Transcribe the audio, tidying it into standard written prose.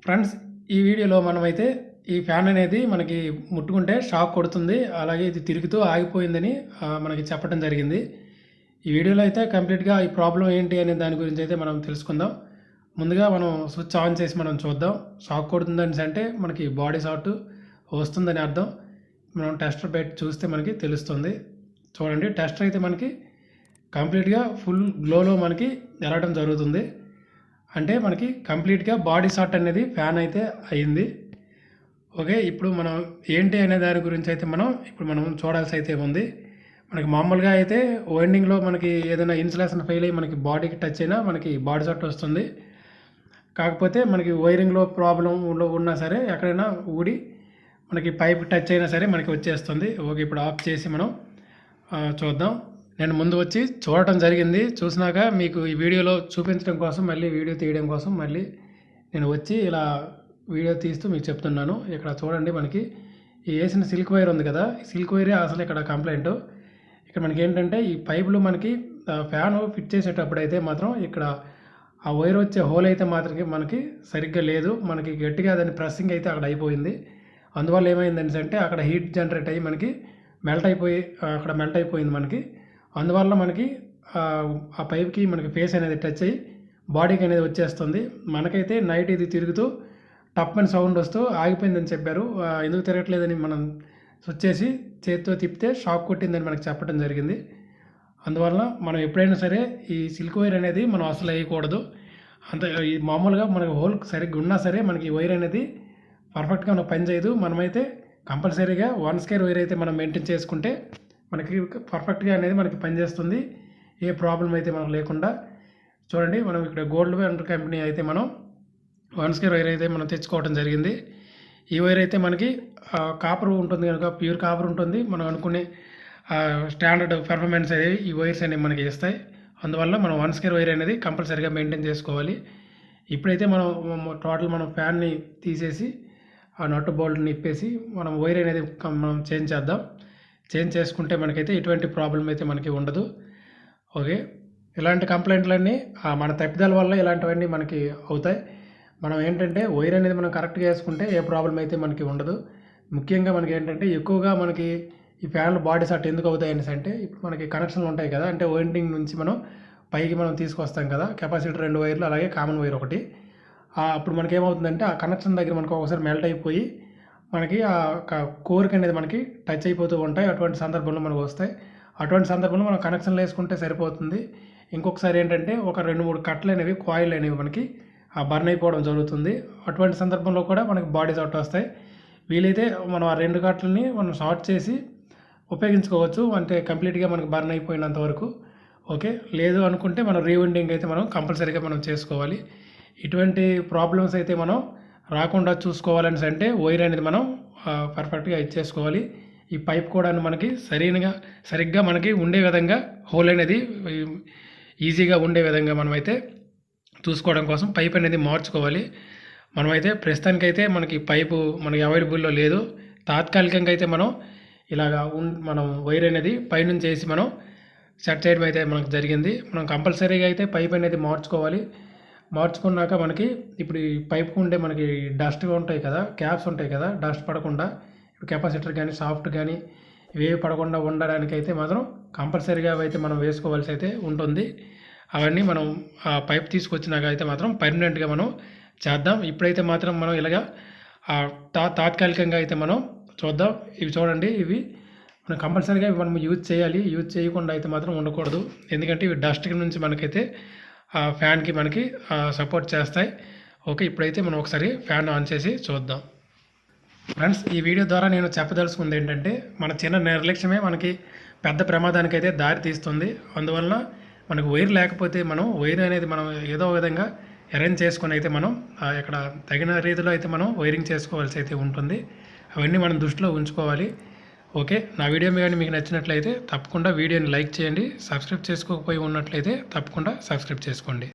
Friends, ఈ వీడియోలో మనమైతే ఈ ఫ్యాన్ అనేది మనకి ముట్టుకుంటే షాక్ కొడుతుంది, అలాగే ఇది తిరుగుతూ ఆగిపోయిందని మనకి చెప్పడం జరిగింది. ఈ వీడియోలో అయితే కంప్లీట్గా ఈ ప్రాబ్లం ఏంటి అనే దాని గురించి అయితే మనం తెలుసుకుందాం. ముందుగా మనం స్విచ్ ఆన్ చేసి మనం చూద్దాం. షాక్ కొడుతుందని అంటే మనకి బాడీ షార్ట్ వస్తుందని అర్థం. మనం టెస్టర్ పెట్టి చూస్తే మనకి తెలుస్తుంది. చూడండి, టెస్టర్ అయితే మనకి కంప్లీట్గా ఫుల్ గ్లోలో మనకి వెళ్ళడం జరుగుతుంది. అంటే మనకి కంప్లీట్గా బాడీ షార్ట్ అనేది ఫ్యాన్ అయితే అయింది. ఓకే, ఇప్పుడు మనం ఏంటి అనే దాని గురించి అయితే మనం చూడాల్సి అయితే ఉంది. మనకి మామూలుగా అయితే వైండింగ్లో మనకి ఏదైనా ఇన్సులేషన్ ఫెయిల్ అయ్యి మనకి బాడీకి టచ్ అయినా మనకి బాడీ షార్ట్ వస్తుంది. కాకపోతే మనకి వైరింగ్లో ప్రాబ్లం ఉన్నా సరే, ఎక్కడైనా ఊడి మనకి పైప్ టచ్ అయినా సరే మనకి వచ్చేస్తుంది. ఓకే, ఇప్పుడు ఆఫ్ చేసి మనం చూద్దాం. నేను ముందు వచ్చి చూడటం జరిగింది. చూసినాక మీకు ఈ వీడియోలో చూపించడం కోసం మళ్ళీ వీడియో తీయడం కోసం మళ్ళీ నేను వచ్చి ఇలా వీడియో తీస్తూ మీకు చెప్తున్నాను. ఇక్కడ చూడండి, మనకి ఈ వేసిన సిల్క్ వైర్ ఉంది కదా, సిల్క్ వైరే అసలు ఇక్కడ కంప్లైంట్. ఇక్కడ మనకి ఏంటంటే ఈ పైపులు మనకి ఫ్యాన్ ఫిట్ చేసేటప్పుడు అయితే మాత్రం ఇక్కడ ఆ వైర్ వచ్చే హోల్ అయితే మాత్రం మనకి సరిగ్గా లేదు. మనకి గట్టిగా దాని ప్రెస్సింగ్ అయితే అక్కడ అయిపోయింది. అందువల్ల ఏమైందని అంటే అక్కడ హీట్ జనరేట్ అయ్యి మనకి మెల్ట్ అయిపోయింది మనకి. అందువల్ల మనకి ఆ పైప్కి మనకి ఫేస్ అనేది టచ్ అయ్యి బాడీకి అనేది వచ్చేస్తుంది. మనకైతే నైట్ ఇది తిరుగుతూ టప్ అని సౌండ్ వస్తూ ఆగిపోయిందని చెప్పారు. ఎందుకు తిరగట్లేదని మనం స్విచ్ చేసి చేతితో తిప్పితే షాక్ కొట్టిందని మనకి చెప్పడం జరిగింది. అందువల్ల మనం ఎప్పుడైనా సరే ఈ సిల్క్ వైర్ అనేది మనం అసలు వేయకూడదు. అంత ఈ మామూలుగా మనకి హోల్ సరిగ్గా ఉన్నా సరే మనకి ఈ వైర్ అనేది పర్ఫెక్ట్గా మనకు పనిచేయదు. మనమైతే కంపల్సరీగా 1 స్క్వేర్ వైర్ అయితే మనం మెయింటైన్ చేసుకుంటే మనకి పర్ఫెక్ట్గా అనేది మనకి పనిచేస్తుంది. ఏ ప్రాబ్లం అయితే మనకు లేకుండా. చూడండి, మనం ఇక్కడ గోల్డ్ వైర్ కంపెనీ అయితే మనం 1 స్క్వేర్ వైర్ అయితే మనం తెచ్చుకోవడం జరిగింది. ఈ వైర్ అయితే మనకి కాపర్ ఉంటుంది కనుక ప్యూర్ కాపర్ ఉంటుంది. మనం అనుకునే స్టాండర్డ్ పెర్ఫార్మెన్స్ అనేవి ఈ వైర్స్ అనేవి మనకి ఇస్తాయి. అందువల్ల మనం 1 స్క్వేర్ వైర్ అనేది కంపల్సరీగా మెయింటైన్ చేసుకోవాలి. ఇప్పుడైతే మనం ఫ్యాన్ని తీసేసి ఆ నట్టు బోల్ట్ని ఇప్పేసి మనం వైర్ అనేది మనం చేంజ్ చేద్దాం. చేంజ్ చేసుకుంటే మనకైతే ఎటువంటి ప్రాబ్లం అయితే మనకి ఉండదు. ఓకే, ఇలాంటి కంప్లైంట్లన్నీ మన తప్పిదాల వల్ల ఇలాంటివన్నీ మనకి అవుతాయి. మనం ఏంటంటే వైర్ అనేది మనం కరెక్ట్గా వేసుకుంటే ఏ ప్రాబ్లం అయితే మనకి ఉండదు. ముఖ్యంగా మనకి ఏంటంటే ఎక్కువగా మనకి ఈ ఫ్యాన్లు బాడీ షార్ట్ ఎందుకు అవుతాయి అనేసి అంటే ఇప్పుడు మనకి కనెక్షన్లు ఉంటాయి కదా, అంటే వైండింగ్ నుంచి మనం పైకి మనం తీసుకొస్తాం కదా, కెపాసిటర్ 2 వైర్లు అలాగే కామన్ వైర్ ఒకటి. అప్పుడు మనకి ఏమవుతుందంటే ఆ కనెక్షన్ దగ్గర మనకు ఒకసారి మెల్ట్ అయిపోయి మనకి ఆ కోరిక అనేది మనకి టచ్ అయిపోతూ ఉంటాయి. అటువంటి సందర్భంలో మనకు వస్తాయి. అటువంటి సందర్భంలో మనం కనెక్షన్లు వేసుకుంటే సరిపోతుంది. ఇంకొకసారి ఏంటంటే ఒక 2-3 కట్లు అనేవి కాయిల్ అనేవి మనకి బర్న్ అయిపోవడం జరుగుతుంది. అటువంటి సందర్భంలో కూడా మనకి బాడీ షార్ట్ వస్తాయి. వీలైతే మనం ఆ 2 కట్లని మనం షార్ట్ చేసి ఉపయోగించుకోవచ్చు, అంటే కంప్లీట్గా మనకి బర్న్ అయిపోయినంత వరకు. ఓకే, లేదు అనుకుంటే మనం రీవైండింగ్ అయితే మనం కంపల్సరీగా మనం చేసుకోవాలి. ఇటువంటి ప్రాబ్లమ్స్ అయితే మనం రాకుండా చూసుకోవాలని అంటే వైర్ అనేది మనం పర్ఫెక్ట్గా ఇచ్చేసుకోవాలి. ఈ పైప్ కూడా మనకి సరిగ్గా మనకి ఉండే విధంగా హోల్ అనేది ఈజీగా ఉండే విధంగా మనమైతే చూసుకోవడం కోసం పైప్ అనేది మార్చుకోవాలి. మనమైతే ప్రస్తుతానికైతే మనకి పైపు మనకి అవైలబుల్లో లేదు. తాత్కాలికంగా అయితే మనం ఇలాగా మనం వైర్ అనేది పైనుంచి వేసి మనం సెట్ చేయడం అయితే మనకు జరిగింది. మనం కంపల్సరీగా అయితే పైప్ అనేది మార్చుకోవాలి. మార్చుకున్నాక మనకి ఇప్పుడు ఈ పైప్ ఉండే మనకి డస్ట్గా ఉంటాయి కదా, క్యాప్స్ ఉంటాయి కదా, డస్ట్ పడకుండా ఇప్పుడు కెపాసిటర్ కానీ సాఫ్ట్ కానీ ఇవేవి పడకుండా ఉండడానికి అయితే మాత్రం కంపల్సరీగా అయితే మనం వేసుకోవాల్సి అయితే ఉంటుంది. అవన్నీ మనం ఆ పైప్ తీసుకొచ్చినాక అయితే మాత్రం పర్మనెంట్గా మనం చేద్దాం. ఇప్పుడైతే మాత్రం మనం ఇలాగా తాత్కాలికంగా అయితే మనం చూద్దాం. ఇవి చూడండి, ఇవి మనం కంపల్సరీగా మనం యూజ్ చేయాలి. యూజ్ చేయకుండా అయితే మాత్రం ఉండకూడదు. ఎందుకంటే ఇవి డస్ట్ నుంచి మనకైతే ఫ్యాన్కి మనకి సపోర్ట్ చేస్తాయి. ఓకే, ఇప్పుడైతే మనం ఒకసారి ఫ్యాన్ ఆన్ చేసి చూద్దాం. ఫ్రెండ్స్, ఈ వీడియో ద్వారా నేను చెప్పదలుచుకుంది ఏంటంటే మన చిన్న నిర్లక్ష్యమే మనకి పెద్ద ప్రమాదానికి అయితే దారి తీస్తుంది. అందువలన మనకు వైర్ లేకపోతే మనం వైర్ అనేది మనం ఏదో విధంగా అరేంజ్ చేసుకొని అయితే మనం ఇక్కడ తగిన రీతిలో అయితే మనం వైరింగ్ చేసుకోవాల్సి అయితే ఉంటుంది. అవన్నీ మనం దృష్టిలో ఉంచుకోవాలి. ఓకే, నా వీడియో కానీ మీకు నచ్చినట్లయితే తప్పకుండా వీడియోని లైక్ చేయండి. సబ్స్క్రైబ్ చేసుకోకపోయి ఉన్నట్లయితే తప్పకుండా సబ్స్క్రైబ్ చేసుకోండి.